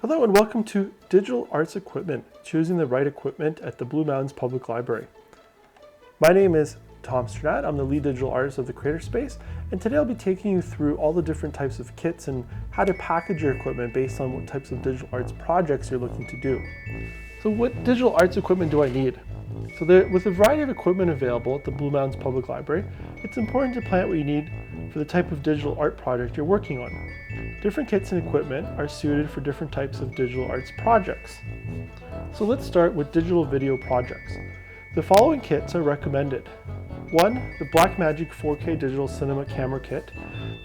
Hello and welcome to Digital Arts Equipment, choosing the right equipment at the Blue Mountains Public Library. My name is Tom Strat. I'm the lead digital artist of the Creatorspace, and today I'll be taking you through all the different types of kits and how to package your equipment based on what types of digital arts projects you're looking to do. So what digital arts equipment do I need? So with a variety of equipment available at the Blue Mountains Public Library, it's important to plan out what you need for the type of digital art project you're working on. Different kits and equipment are suited for different types of digital arts projects. So let's start with digital video projects. The following kits are recommended. 1. The Blackmagic 4K Digital Cinema Camera Kit.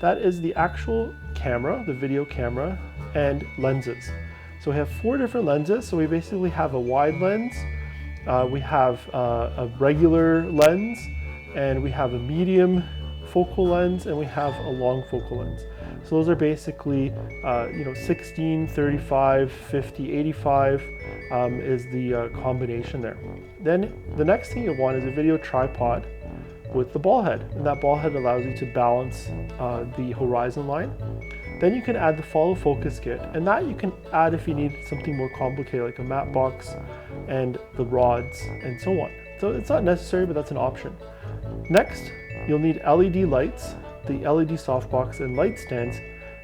That is the actual camera, the video camera, and lenses. So we have 4 different lenses. So we basically have a wide lens, we have a regular lens, and we have a medium focal lens, and we have a long focal lens. So those are basically 16, 35, 50, 85 is the combination there. Then the next thing you'll want is a video tripod with the ball head, and that ball head allows you to balance the horizon line. Then you can add the follow focus kit, and that you can add if you need something more complicated like a matte box and the rods and so on. So it's not necessary, but that's an option. Next, you'll need LED lights, the LED softbox and light stands,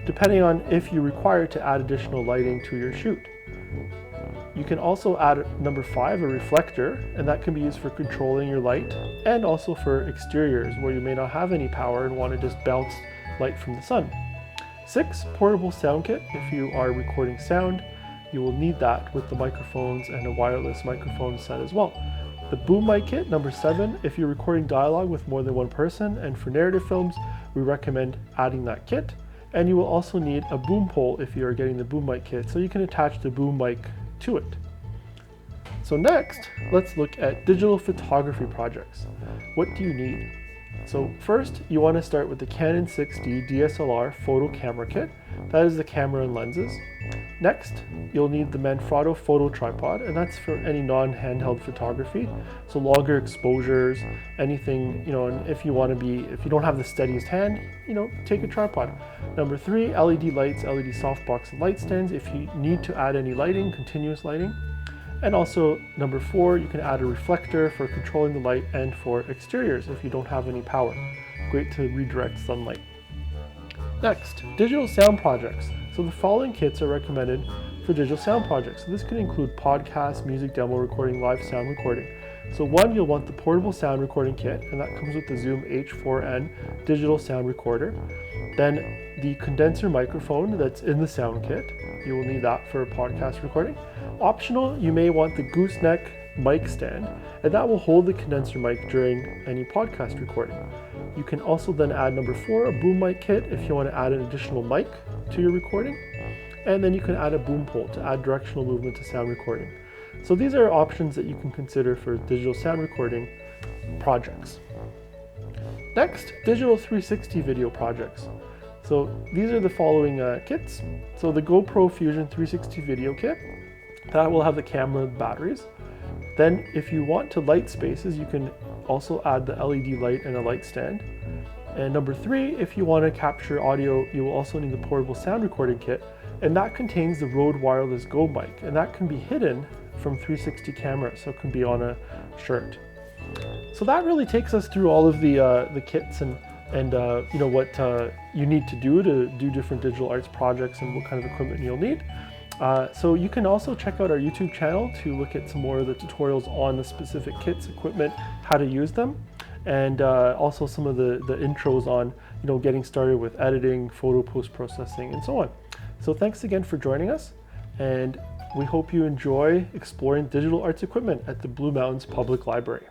depending on if you require to add additional lighting to your shoot. You can also add number 5, a reflector, and that can be used for controlling your light and also for exteriors where you may not have any power and want to just bounce light from the sun. 6, portable sound kit. If you are recording sound, you will need that with the microphones and a wireless microphone set as well. The boom mic kit, number 7, if you're recording dialogue with more than one person, and for narrative films, we recommend adding that kit. And you will also need a boom pole if you are getting the boom mic kit, so you can attach the boom mic to it. So next, let's look at digital photography projects. What do you need? So first, you want to start with the Canon 6D DSLR photo camera kit. That is the camera and lenses. Next, you'll need the Manfrotto photo tripod, and that's for any non-handheld photography. So longer exposures, anything, and if you don't have the steadiest hand, take a tripod. Number 3, LED lights, LED softbox and light stands if you need to add any lighting, continuous lighting. And also number 4, you can add a reflector for controlling the light and for exteriors if you don't have any power. Great to redirect sunlight. Next, digital sound projects. So the following kits are recommended for digital sound projects. So this can include podcasts, music demo recording, live sound recording. So 1, you'll want the portable sound recording kit, and that comes with the Zoom H4n digital sound recorder. Then the condenser microphone that's in the sound kit. You will need that for a podcast recording. Optional, you may want the gooseneck mic stand, and that will hold the condenser mic during any podcast recording. You can also then add number 4, a boom mic kit if you want to add an additional mic to your recording. And then you can add a boom pole to add directional movement to sound recording. So these are options that you can consider for digital sound recording projects. Next, digital 360 video projects. So these are the following kits. So the GoPro Fusion 360 video kit, that will have the camera and batteries. Then if you want to light spaces, you can also add the LED light and a light stand. And number 3, if you want to capture audio, you will also need the portable sound recording kit, and that contains the Rode Wireless Go mic, and that can be hidden from 360 cameras, so it can be on a shirt. So that really takes us through all of the kits and what you need to do different digital arts projects and what kind of equipment you'll need. So you can also check out our YouTube channel to look at some more of the tutorials on the specific kits, equipment, how to use them, and also some of the intros on getting started with editing, photo post-processing, and so on. So thanks again for joining us, and we hope you enjoy exploring digital arts equipment at the Blue Mountains Public Library.